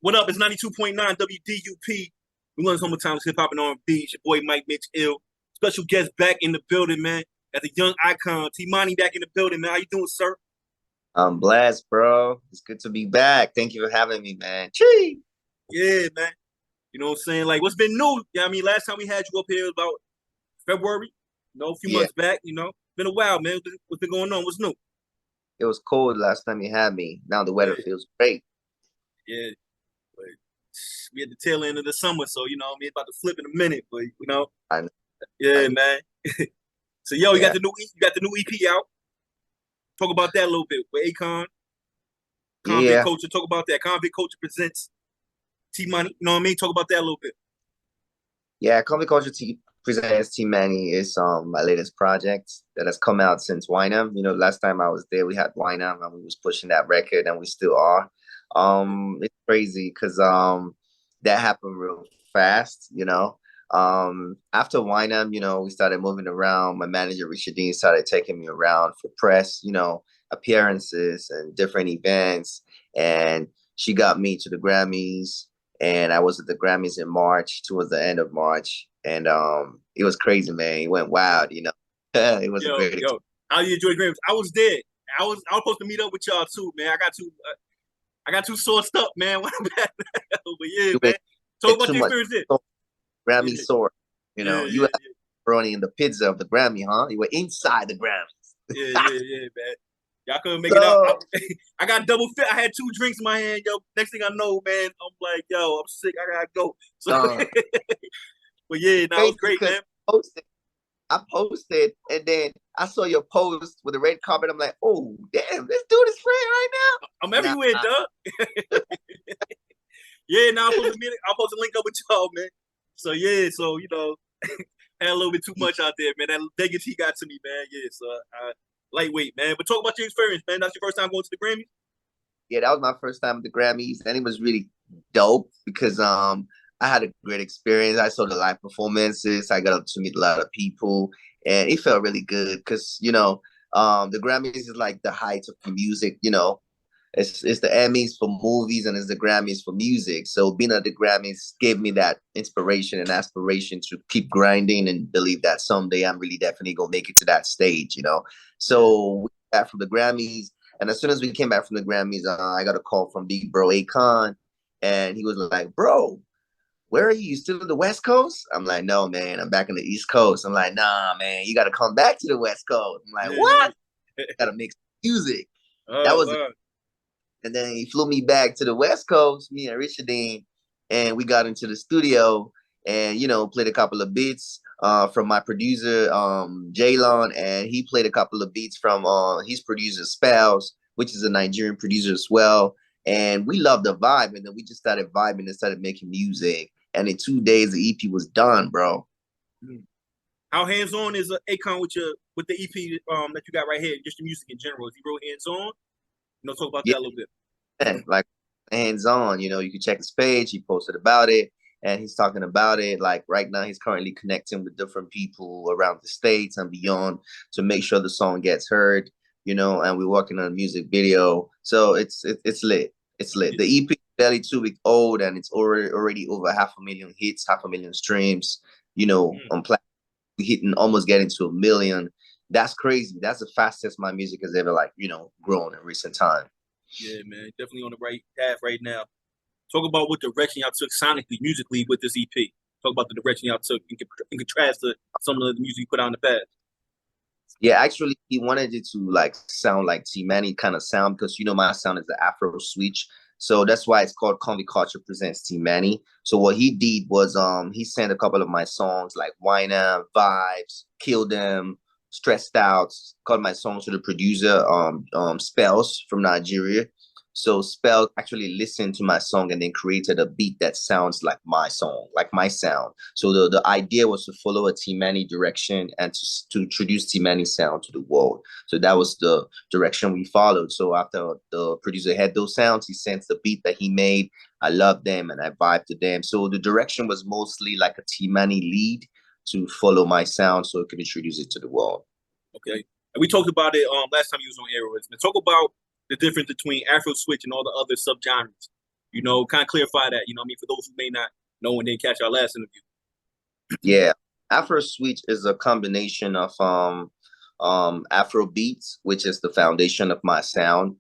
What up? It's 92.9 WDUP. We learn sometimes hip hop and R&B. It's your boy Mike Mitch Ill. Special guest back in the building, man. As a young icon, TeeManay back in the building, man. How you doing, sir? I'm blessed, bro. It's good to be back. Thank you for having me, man. Chee! Yeah, man. You know what I'm saying? Like, what's been new? Yeah, I mean, last time we had you up here was about February. A few Yeah, months back. Been a while, man. What's been going on? What's new? it was cold last time you had me. Now the weather Yeah, feels great. yeah. But we at the tail end of the summer, so I mean, about to flip in a minute. But I know, I yeah, know. man. So you got Yeah, the new EP out. Talk about that a little bit with Akon, Convict yeah, Culture. Talk about that. Convict Culture presents TeeManay. You know what I mean? Talk about that a little bit. yeah. Comic Culture T presents TeeManay is my latest project that has come out since YNAM. Last time I was there, we had YNAM and we was pushing that record, and we still are. It's crazy because that happened real fast. After YNAM, we started moving around. My manager Richard Dean started taking me around for press, appearances and different events, and she got me to the Grammys, and I was at the Grammys in March, towards the end of March, and it was crazy, man. It went wild. It was a Yo, great experience. yo, how you enjoy Grammys? I was there. I was supposed to meet up with y'all too, man. I got too sourced up, man. But yeah, You man. went Talk get about too your much experience there. Grammy Yeah, sword. yeah, You yeah, had pepperoni in the pizza of the Grammy, huh? You were inside the yeah, Grammys. yeah, yeah, man. Y'all couldn't make it out. So, I got double fit. I had two drinks in my hand, yo. Next thing I know, man, I'm like, yo, I'm sick. I gotta go. So, uh, but yeah, no, it was crazy great, because man. I posted, and then I saw your post with the red carpet. I'm like, oh, damn, let's do this right I'm now. everywhere, dog. Yeah, now I'm supposed to link up with y'all, man. So yeah, so had a little bit too much out there, man. That Vegas he got to me, man. Yeah, so lightweight, man. But talk about your experience, man. That's your first time going to the Grammys. Yeah, that was my first time at the Grammys, and it was really dope because I had a great experience. I saw the live performances. I got to meet a lot of people, and it felt really good because the Grammys is like the height of the music. It's the Emmys for movies and it's the Grammys for music. So being at the Grammys gave me that inspiration and aspiration to keep grinding and believe that someday I'm really definitely gonna make it to that stage. Yeah. So we got back from the Grammys, and as soon as we came back from the Grammys, I got a call from big bro Akon, and he was like, "Bro, where are you? You still in the West Coast?" I'm like, "No, man, I'm back in the East Coast." I'm like, "Nah, man, you got to come back to the West Coast." I'm like, Yeah, "What? yeah. Got to make music." That Oh, was wow. And then he flew me back to the West Coast, me and Richard Dean, and we got into the studio and played a couple of beats from my producer Jaylon, and he played a couple of beats from his producer Spells, which is a Nigerian producer as well. And we loved the vibe, and then we just started vibing and started making music. And in 2 days, the EP was done, bro. Mm. How hands on is Akon with the EP that you got right here? Just the music in general. Is he real hands on? Talk about Yeah, that a little bit. like hands on. You can check his page. He posted about it, and he's talking about it. Like right now, he's currently connecting with different people around the states and beyond to make sure the song gets heard. And we're working on a music video, so it's lit. It's lit. Yeah. The EP is barely 2 weeks old, and it's already over 500,000 hits, 500,000 streams. Mm. On platform, hitting almost getting to 1 million. That's crazy. That's the fastest my music has ever grown in recent time. Yeah, man. Definitely on the right path right now. Talk about what direction y'all took sonically, musically with this EP. Talk about the direction y'all took in contrast to some of the music you put out in the past. Yeah, actually, he wanted it to like sound like Teamanay kind of sound because my sound is the Afroswitch, so that's why it's called Convict Culture presents Teamanay. So what he did was he sent a couple of my songs like Wine Up, Vibes, Kill Them, Stressed Out, called my songs to the producer Spells from Nigeria. So Spell actually listened to my song and then created a beat that sounds like my song, like my sound. So the idea was to follow a Teamanay direction and to introduce Teamanay sound to the world. So that was the direction we followed. So after the producer had those sounds, he sent the beat that he made. I loved them and I vibed to them. So the direction was mostly like a Teamanay lead to follow my sound so it could introduce it to the world. Okay. And we talked about it last time you was on Airways. Now talk about the difference between Afroswitch and all the other subgenres. kind of clarify that, what I mean, for those who may not know and didn't catch our last interview. Yeah, Afroswitch is a combination of Afrobeats, which is the foundation of my sound,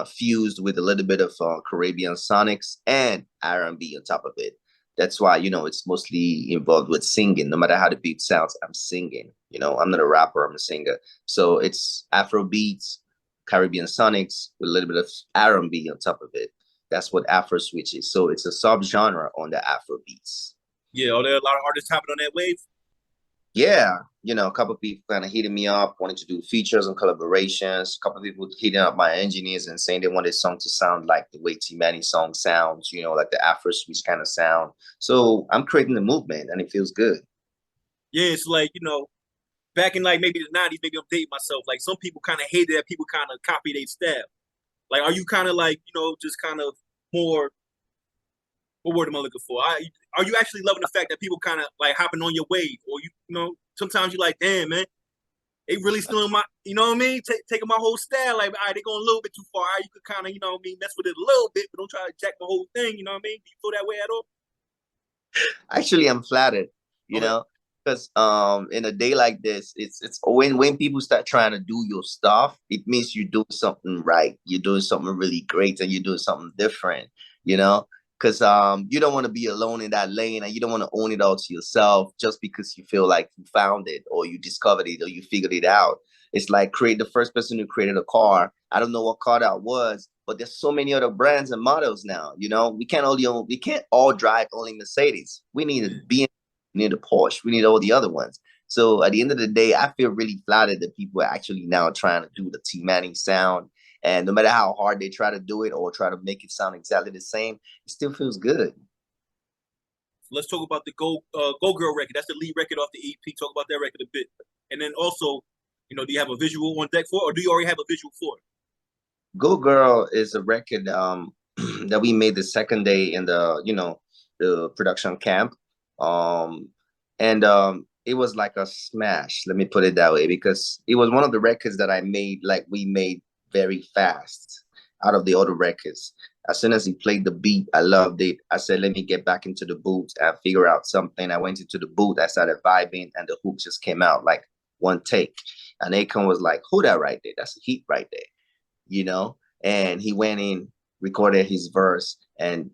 fused with a little bit of Caribbean sonics and R&B on top of it. That's why, it's mostly involved with singing. No matter how the beat sounds, I'm singing. I'm not a rapper, I'm a singer. So it's Afrobeats, Caribbean sonics with a little bit of R&B on top of it. That's what Afroswitch is. So it's a subgenre on the Afrobeats. Yeah, are there a lot of artists hopping on that wave? Yeah, a couple of people kind of hitting me up, wanting to do features and collaborations. A couple of people hitting up my engineers and saying they want this song to sound like the way TeeManay song sounds, like the Afroswitch kind of sound. So I'm creating the movement and it feels good. Yeah, it's like, back in like maybe the 90s, maybe I'm dating myself. Like some people kind of hated that people kind of copy their style. Like, are you kind of like, just kind of more, what word am I looking for? Are you actually loving the fact that people kind of like hopping on your wave? Or sometimes you're like, damn, man, they really stealing my, you know what I mean? Taking my whole style. Like, all right, they going a little bit too far. All right, you could kind of, mess with it a little bit, but don't try to jack the whole thing, you know what I mean? Do you feel that way at all? Actually, I'm flattered, Okay. because in a day like this, it's when people start trying to do your stuff, it means you're doing something right, you're doing something really great, and you're doing something different, because you don't want to be alone in that lane, and you don't want to own it all to yourself just because you feel like you found it or you discovered it or you figured it out. It's like create the first person who created a car. I don't know what car that was, but there's so many other brands and models now. We can't all drive only Mercedes. We need a BMW, we need a Porsche, we need all the other ones. So at the end of the day, I feel really flattered that people are actually now trying to do the TeeManay sound. And no matter how hard they try to do it or try to make it sound exactly the same, it still feels good. Let's talk about the Go Girl record. That's the lead record off the EP. Talk about that record a bit. And then also, do you have a visual on deck for it, or do you already have a visual for it? Go Girl is a record that we made the second day in the production camp. And it was like a smash, let me put it that way, because it was one of the records that we made very fast out of the other records. As soon as he played the beat, I loved it. I said, let me get back into the booth and figure out something. I went into the booth, I started vibing, and the hook just came out like one take. And Akon was like, who that right there? That's a heat right there. And he went in, recorded his verse, and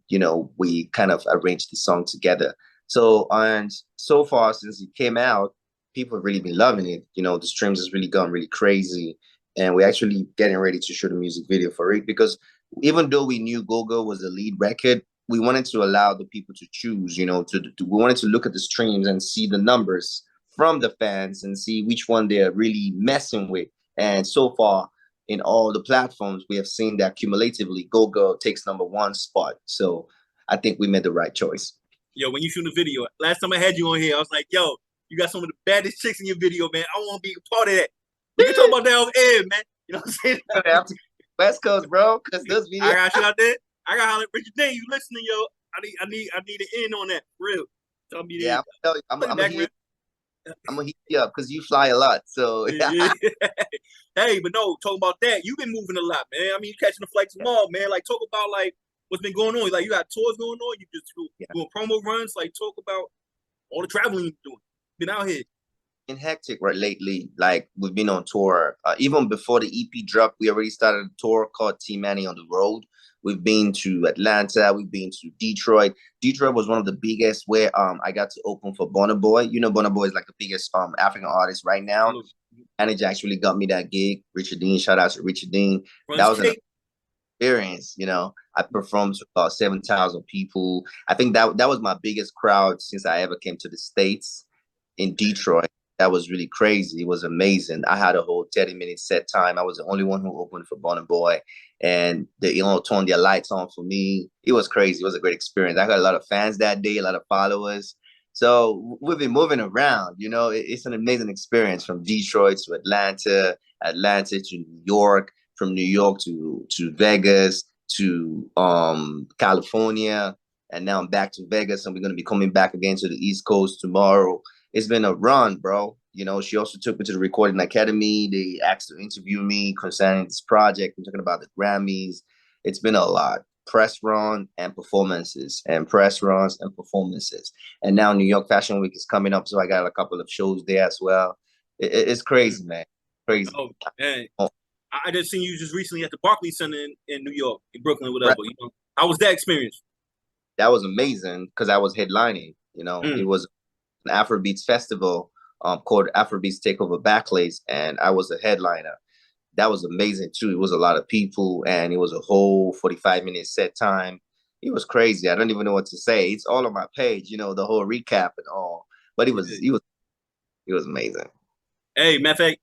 we kind of arranged the song together. And so far since it came out, people have really been loving it. The streams has really gone really crazy, and we're actually getting ready to shoot a music video for it, because even though we knew Gogo was the lead record, we wanted to allow the people to choose. We wanted to look at the streams and see the numbers from the fans and see which one they're really messing with. And so far, in all the platforms, we have seen that cumulatively Go takes #1 spot. So I think we made the right choice. Yo, when you shoot a video, last time I had you on here, I was like, yo, you got some of the baddest chicks in your video, man. I want to be a part of that. We can talk about that off air, man. You know what I'm saying? West Coast, bro, because those videos. I got shit out there. I got holler, Richard Dane, you listening, yo? I need an in on that, for real. Tell me Yeah, I'm gonna hit you up because you fly a lot. So yeah. Hey, but no, talk about that. You've been moving a lot, man. I mean, you catching the flight tomorrow, man. Like, talk about like what's been going on. Like, you got tours going on. You just doing promo runs. Like, talk about all the traveling you're doing. Been out here. Been hectic right lately. Like, we've been on tour. Even before the EP dropped, we already started a tour called Teamanay on the Road. We've been to Atlanta. We've been to Detroit. Detroit was one of the biggest where I got to open for Burna Boy. Burna Boy is like the biggest African artist right now. And it actually got me that gig. Richard Dean, shout out to Richard Dean. That was an experience. I performed to about 7,000 people. I think that was my biggest crowd since I ever came to the States, in Detroit. That was really crazy. It was amazing. I had a whole 30-minute set time. I was the only one who opened for Burna Boy, and they turned their lights on for me. It was crazy. It was a great experience. I got a lot of fans that day, a lot of followers. So we've been moving around. It's an amazing experience, from Detroit to Atlanta, Atlanta to New York, from New York to Vegas to California, and now I'm back to Vegas, and we're going to be coming back again to the East Coast tomorrow. It's been a run, bro. She also took me to the Recording Academy. They asked to interview me concerning this project. I'm talking about the Grammys. It's been a lot. press run and performances, and press runs and performances. And now New York Fashion Week is coming up, so I got a couple of shows there as well. It's crazy, man. Crazy. Oh man, Oh, I just seen you just recently at the Barclays Center in New York, in Brooklyn, whatever. right. You know, how was that experience? That was amazing because I was headlining. It Mm. was an Afrobeats festival called Afrobeats Takeover Backlays, and I was a headliner. That was amazing too. It was a lot of people, and it was a whole 45-minute set time. It was crazy. I don't even know what to say. It's all on my page, the whole recap and all. But it was Yeah. it was amazing. Hey, matter of fact,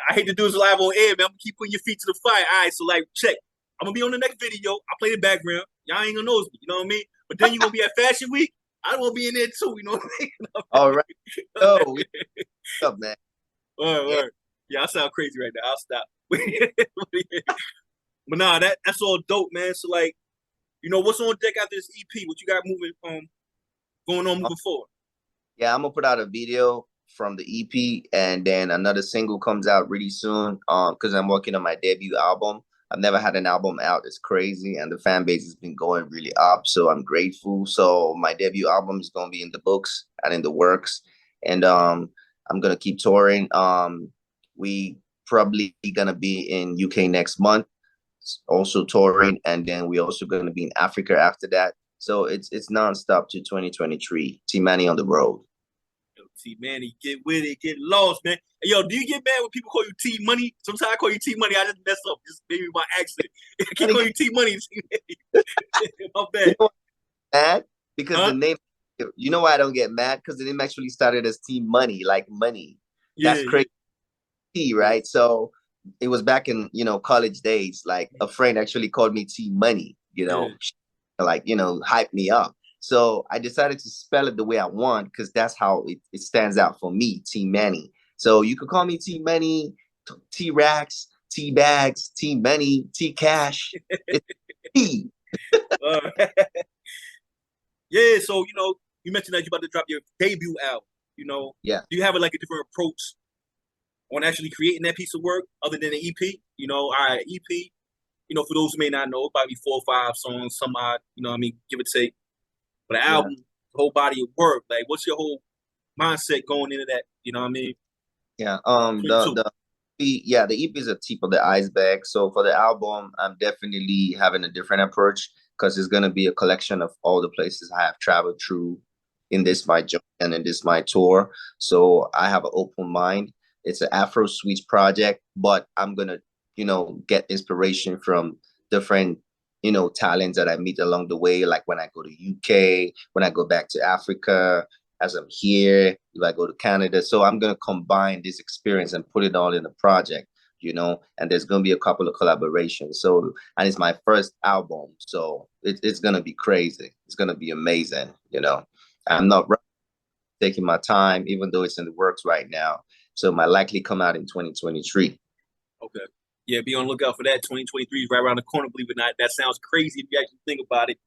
I hate to do this live on air, man. I'm gonna keep putting your feet to the fire. All right, so like, check. I'm gonna be on the next video. I play the background. Y'all ain't gonna know me, you know what I mean? But then you're gonna be at Fashion Week. I want to be in there too, you know what I mean? All right. Oh, what's up, man? Word, Yeah. word. Yeah, I sound crazy right now. I'll stop. But nah, that's all dope, man. So like, what's on deck after this EP? What you got moving going on moving forward? Yeah, I'm gonna put out a video from the EP, and then another single comes out really soon. Because I'm working on my debut album. I've never had an album out. It's crazy, and the fan base has been going really up. So I'm grateful. So my debut album is gonna be in the books and in the works, and I'm gonna keep touring. We probably gonna be in UK next month, also touring, and then we're also gonna be in Africa after that. So it's nonstop to 2023. Teamanay on the road. Yo, TeeManay, get with it, get lost, man. Hey, yo, do you get mad when people call you T-Money? Sometimes I call you T-Money. I just mess up. Just maybe my accent. I keep calling you T-Money. My You bad. know why I'm mad? Because Huh? the name, you know why I don't get mad? Because the name actually started as Teamanay, like money. Yeah, That's yeah, crazy, right? So it was back in, college days. Like a friend actually called me T-Money, yeah. like, hype me up. So I decided to spell it the way I want because that's how it stands out for me, Teamanay. So you could call me T-Money, T-Rax, T-Bags, T-Money, T-Cash. It's T. Uh, yeah, so you mentioned that you're about to drop your debut album. Yeah. Do you have like a different approach on actually creating that piece of work other than an EP? All right, EP. For those who may not know, probably 4 or 5 songs, some odd. I mean, give or take. But an Yeah. album, the whole body of work. Like, what's your whole mindset going into that? You know what I mean? Yeah. Between the two. The EP is a tip of the iceberg. So for the album, I'm definitely having a different approach because it's gonna be a collection of all the places I have traveled through in this my journey and in this my tour. So I have an open mind. It's an Afroswitch project, but I'm gonna, get inspiration from different, talents that I meet along the way. Like when I go to UK, when I go back to Africa, as I'm here, if I go to Canada. So I'm going to combine this experience and put it all in a project, and there's going to be a couple of collaborations. So, and it's my first album. So it's going to be crazy. It's going to be amazing. I'm not taking my time, even though it's in the works right now. So it might likely come out in 2023. Okay. Yeah, be on the lookout for that. 2023 is right around the corner, believe it or not. That sounds crazy if you actually think about it.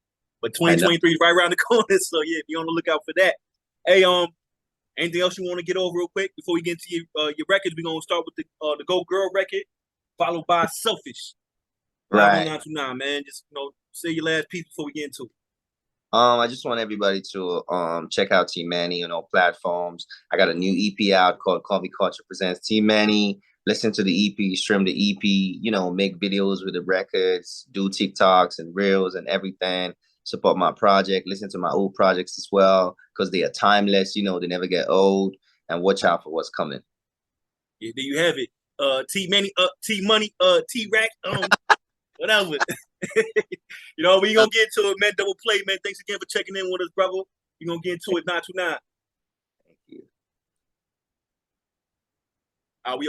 But I know. 2023 is right around the corner. So yeah, be on the lookout for that. Hey, anything else you want to get over real quick before we get into your records? We're gonna start with the Go Girl record, followed by Selfish. Live on Right. 929, man. Just say your last piece before we get into it. I just want everybody to check out Teamanay on all platforms. I got a new EP out called Coffee Culture Presents Teamanay. Listen to the EP, stream the EP, make videos with the records, do TikToks and reels and everything. Support my project, listen to my old projects as well, because they are timeless, they never get old, and watch out for what's coming. Yeah, there you have it. T-Money, T-Money, T-Rack, whatever. We gonna get to it, man. Double play, man. Thanks again for checking in with us, brother. We gonna get into it 929. Thank you. We